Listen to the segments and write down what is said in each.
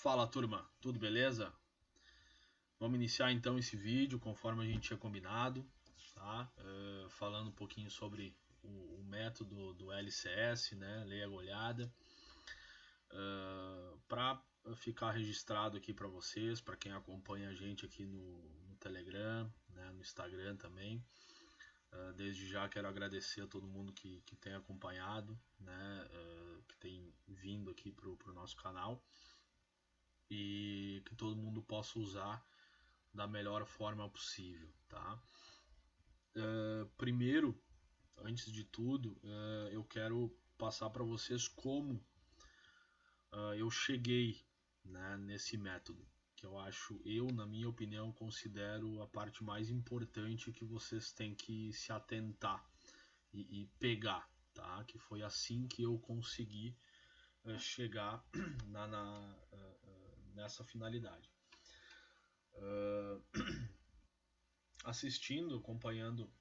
Fala turma, tudo beleza? Vamos iniciar então esse vídeo conforme a gente tinha combinado, tá? Falando um pouquinho sobre o método do LCS, né? Leia a olhada, para ficar registrado aqui para vocês, para quem acompanha a gente aqui no Telegram, né? No Instagram também. Desde já quero agradecer a todo mundo que tem acompanhado, né? Que tem vindo aqui para o nosso canal. E que todo mundo possa usar da melhor forma possível, tá? Primeiro, antes de tudo, eu quero passar para vocês como eu cheguei, né, nesse método, que na minha opinião, considero a parte mais importante que vocês têm que se atentar e pegar, tá? Que foi assim que eu consegui chegar nessa finalidade. Assistindo, acompanhando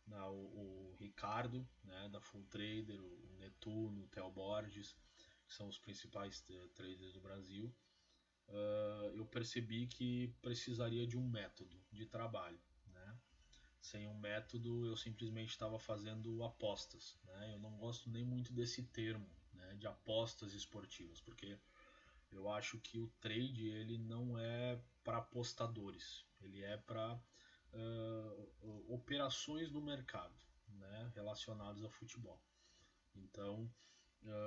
o Ricardo, né, da Full Trader, o Netuno, o Theo Borges, que são os principais traders do Brasil, eu percebi que precisaria de um método de trabalho, né? Sem um método eu simplesmente estava fazendo apostas, né? Eu não gosto nem muito desse termo, né, de apostas esportivas, porque eu acho que o trade ele não é para apostadores, ele é para operações no mercado, né, relacionadas ao futebol. Então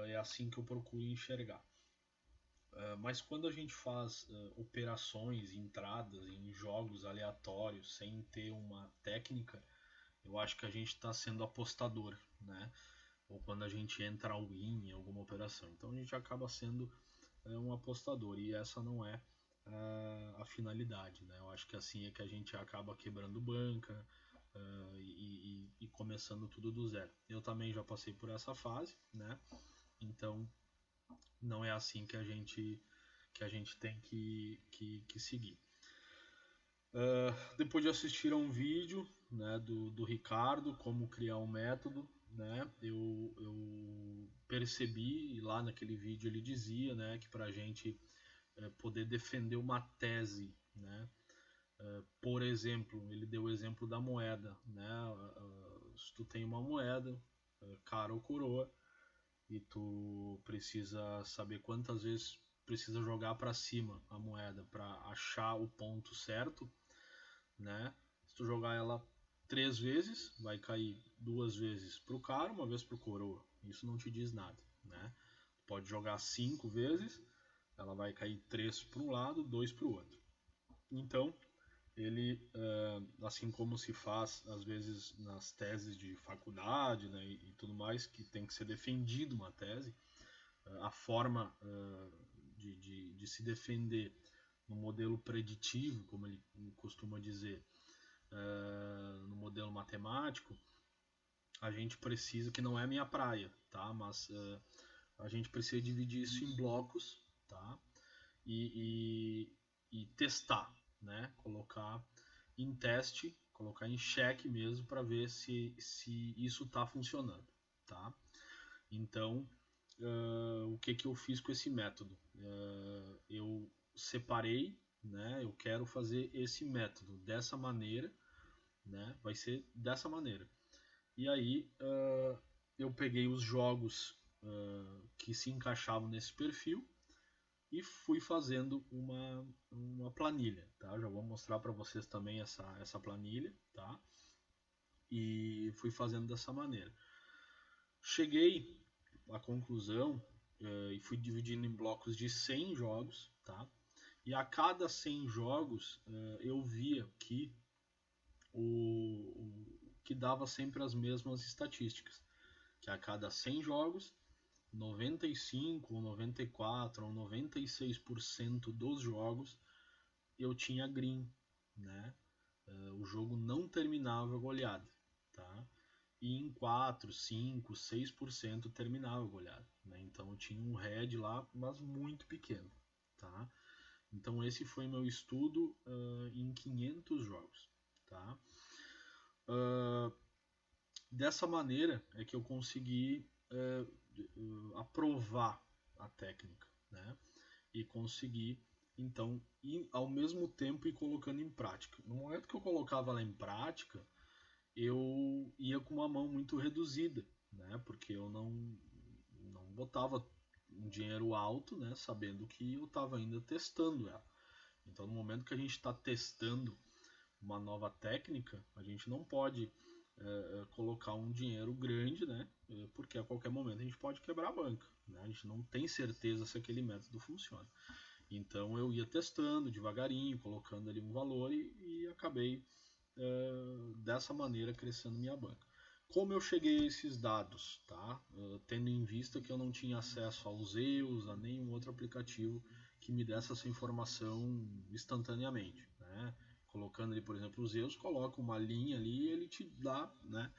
é assim que eu procuro enxergar. Mas quando a gente faz operações, entradas em jogos aleatórios sem ter uma técnica, eu acho que a gente está sendo apostador, né? Ou quando a gente entra all in em alguma operação. Então a gente acaba sendo um apostador e essa não é a finalidade, né? Eu acho que assim é que a gente acaba quebrando banca e começando tudo do zero. Eu também já passei por essa fase, né? Então não é assim que a gente tem que seguir. Depois de assistir a um vídeo, né, do Ricardo, como criar um método, né, eu percebi, e lá naquele vídeo ele dizia, né, que para a gente poder defender uma tese, né, por exemplo, ele deu o exemplo da moeda, né, se tu tem uma moeda, cara ou coroa, e tu precisa saber quantas vezes precisa jogar para cima a moeda para achar o ponto certo, né? Se tu jogar ela 3 vezes, vai cair 2 vezes pro cara, uma vez pro coroa. Isso não te diz nada, né? Tu pode jogar 5 vezes, ela vai cair 3 para um lado, 2 para o outro. Então, ele, assim como se faz às vezes nas teses de faculdade, né, e tudo mais, que tem que ser defendido uma tese, a forma de se defender no modelo preditivo, como ele costuma dizer, no modelo matemático, a gente precisa, que não é a minha praia, tá? Mas a gente precisa dividir isso em blocos, tá? E testar, né? Colocar em teste, colocar em xeque mesmo para ver se isso está funcionando, tá? Então, o que eu fiz com esse método? Eu separei, né? Eu quero fazer esse método dessa maneira, né? Vai ser dessa maneira. E aí eu peguei os jogos que se encaixavam nesse perfil e fui fazendo uma planilha, tá? Já vou mostrar para vocês também essa planilha, tá? E fui fazendo dessa maneira. Cheguei à conclusão e fui dividindo em blocos de 100 jogos, tá? E a cada 100 jogos eu via que que dava sempre as mesmas estatísticas, que a cada 100 jogos, 95 ou 94 ou 96% dos jogos eu tinha green, né? O jogo não terminava goleada, tá? E em 4, 5, 6% terminava goleada, né? Então eu tinha um head lá, mas muito pequeno, tá? Então esse foi meu estudo em 500 jogos, tá? Dessa maneira é que eu consegui aprovar a técnica, né? e conseguir então ir ao mesmo tempo ir colocando em prática. No momento que eu colocava ela em prática, eu ia com uma mão muito reduzida, né? Porque eu não botava um dinheiro alto, né? Sabendo que eu estava ainda testando ela. Então, no momento que a gente está testando uma nova técnica, a gente não pode colocar um dinheiro grande, né? Porque a qualquer momento a gente pode quebrar a banca, né? A gente não tem certeza se aquele método funciona. Então eu ia testando devagarinho, colocando ali um valor e acabei dessa maneira crescendo minha banca. Como eu cheguei a esses dados, tá? Tendo em vista que eu não tinha acesso aos EUs, a nenhum outro aplicativo que me desse essa informação instantaneamente, né? Colocando ali, por exemplo, os EUs, coloca uma linha ali e ele te dá, né?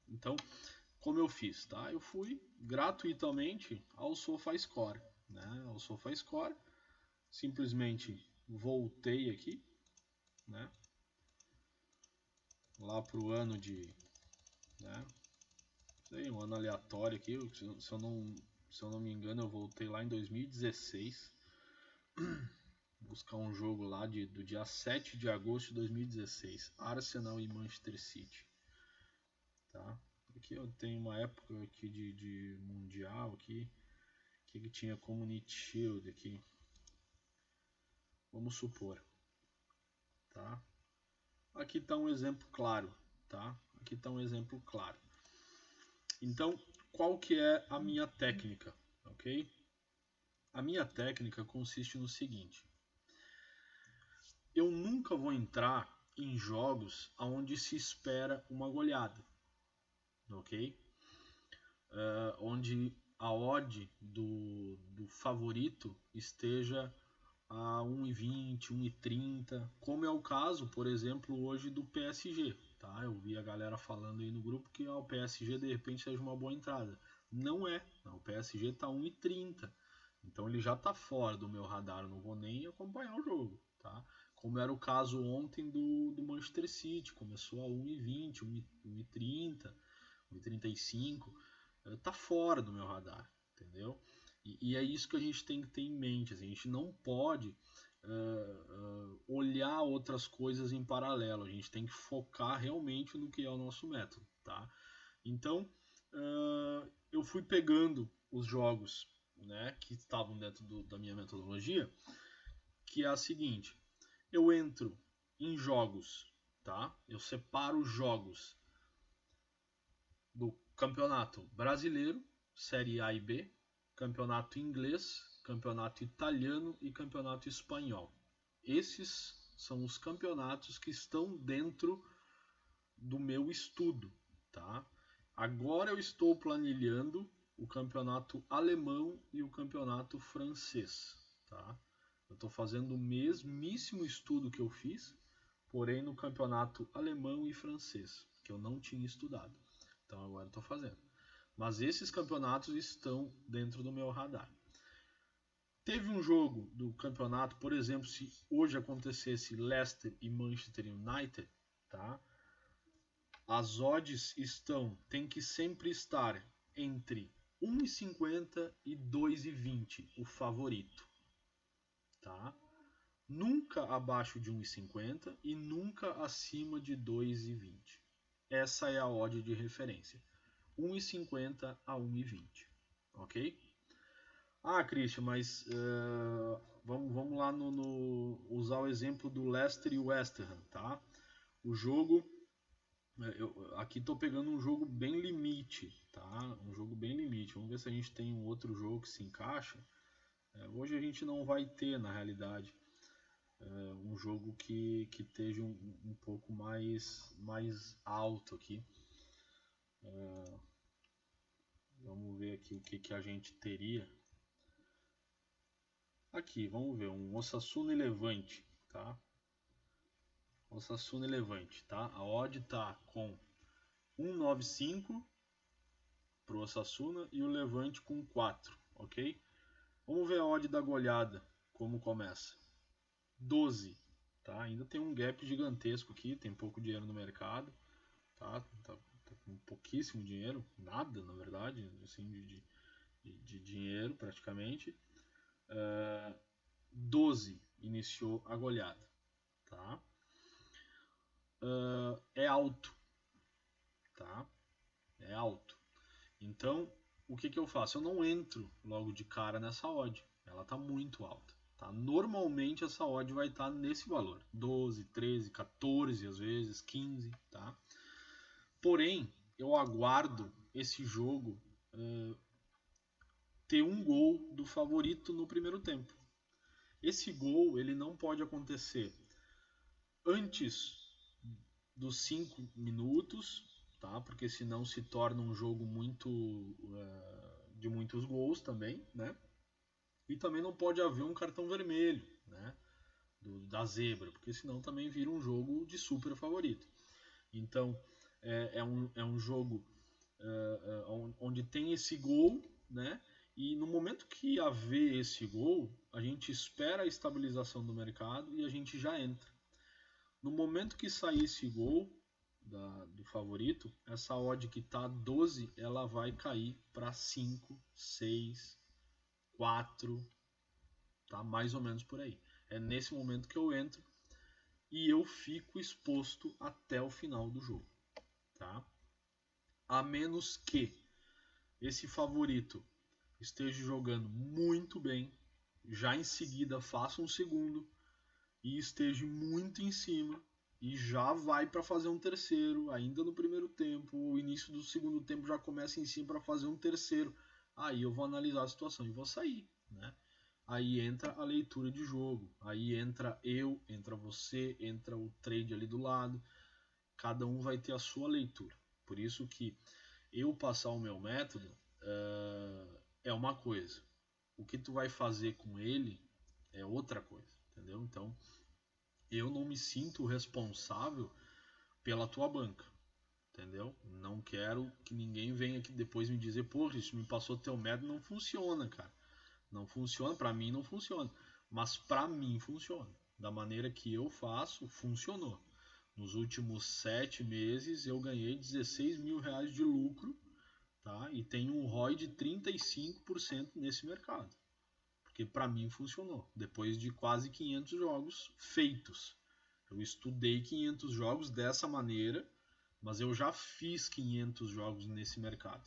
Então, como eu fiz, tá? Eu fui gratuitamente ao SofaScore, né? Ao SofaScore, simplesmente voltei aqui, né? Lá para o ano de, né? Sei, um ano aleatório aqui, se eu não me engano, eu voltei lá em 2016, buscar um jogo lá do dia 7 de agosto de 2016, Arsenal e Manchester City, tá? Aqui eu tenho uma época aqui de mundial aqui, que tinha Community Shield aqui, vamos supor, tá? Aqui está um exemplo claro, tá? Aqui está um exemplo claro. Então, qual que é a minha técnica, ok? A minha técnica consiste no seguinte: eu nunca vou entrar em jogos onde se espera uma goleada, ok? Onde a odd do favorito esteja a 1,20, 1,30, como é o caso, por exemplo, hoje do PSG. Tá? Eu vi a galera falando aí no grupo que o PSG de repente seja uma boa entrada. Não é, não, o PSG está 1,30. Então ele já está fora do meu radar, eu não vou nem acompanhar o jogo. Tá? Como era o caso ontem do Manchester City, começou a 1,20, 1,30, 1,35, está fora do meu radar, entendeu? E é isso que a gente tem que ter em mente. Assim, a gente não pode olhar outras coisas em paralelo. A gente tem que focar realmente no que é o nosso método. Tá? Então, eu fui pegando os jogos, né, que estavam dentro da minha metodologia, que é a seguinte: eu entro em jogos, tá? Eu separo jogos do Campeonato Brasileiro, Série A e B, Campeonato Inglês, Campeonato Italiano e Campeonato Espanhol. Esses são os campeonatos que estão dentro do meu estudo, tá? Agora eu estou planilhando o campeonato alemão e o campeonato francês, tá? Eu estou fazendo o mesmíssimo estudo que eu fiz, porém no campeonato alemão e francês, que eu não tinha estudado. Então agora estou fazendo. Mas esses campeonatos estão dentro do meu radar. Teve um jogo do campeonato, por exemplo, se hoje acontecesse Leicester e Manchester United, tá? As odds tem que sempre estar entre 1,50 e 2,20 o favorito, tá? Nunca abaixo de 1,50 e nunca acima de 2,20. Essa é a odd de referência. 1,50 a 1,20, ok? Ah, Christian, mas vamos lá usar o exemplo do Leicester e West Ham, tá? O jogo, aqui estou pegando um jogo bem limite, tá? Um jogo bem limite. Vamos ver se a gente tem um outro jogo que se encaixa. Hoje a gente não vai ter, na realidade, um jogo que esteja um pouco mais alto aqui. Vamos ver aqui o que a gente teria. Aqui, vamos ver, um Osasuna e Levante, tá? Osasuna e Levante, tá? A odd tá com 1,95 pro Osasuna e o Levante com 4, ok? Vamos ver a odd da goleada, como começa. 12, tá? Ainda tem um gap gigantesco aqui, tem pouco dinheiro no mercado, tá? Tá com pouquíssimo dinheiro, nada na verdade, assim, de dinheiro praticamente. 12 iniciou a goleada, tá? É alto, tá? É alto. Então, o que eu faço? Eu não entro logo de cara nessa odd. Ela está muito alta. Tá? Normalmente essa odd vai estar nesse valor. 12, 13, 14 às vezes, 15. Tá? Porém, eu aguardo esse jogo ter um gol do favorito no primeiro tempo. Esse gol ele não pode acontecer antes dos 5 minutos, tá? Porque senão se torna um jogo muito de muitos gols também, né? E também não pode haver um cartão vermelho, né? Da zebra, porque senão também vira um jogo de super favorito. Então é um jogo onde tem esse gol, né? E no momento que haver esse gol, a gente espera a estabilização do mercado e a gente já entra. No momento que sair esse gol do favorito, essa odd que está 12, ela vai cair para 5, 6, 4, tá? Mais ou menos por aí. É nesse momento que eu entro e eu fico exposto até o final do jogo, tá? A menos que esse favorito esteja jogando muito bem, já em seguida faça um segundo e esteja muito em cima e já vai para fazer um terceiro, ainda no primeiro tempo, o início do segundo tempo já começa em cima para fazer um terceiro. Aí eu vou analisar a situação e vou sair, né? Aí entra a leitura de jogo, aí entra você, entra o trade ali do lado, cada um vai ter a sua leitura. Por isso que eu passar o meu método é uma coisa, o que tu vai fazer com ele é outra coisa, entendeu? Então eu não me sinto responsável pela tua banca, entendeu? Não quero que ninguém venha aqui depois me dizer, pô, isso me passou teu método, não funciona, cara. Não funciona, para mim não funciona. Mas para mim funciona. Da maneira que eu faço, funcionou. Nos últimos 7 meses eu ganhei 16 mil reais de lucro, tá? E tenho um ROI de 35% nesse mercado. Porque para mim funcionou. Depois de quase 500 jogos feitos. Eu estudei 500 jogos dessa maneira, mas eu já fiz 500 jogos nesse mercado.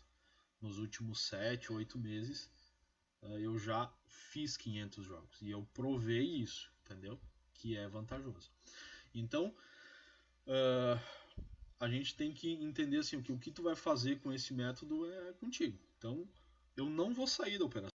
Nos últimos 7, 8 meses eu já fiz 500 jogos e eu provei isso, entendeu? Que é vantajoso. Então, a gente tem que entender assim, que o que tu vai fazer com esse método é contigo. Então, eu não vou sair da operação.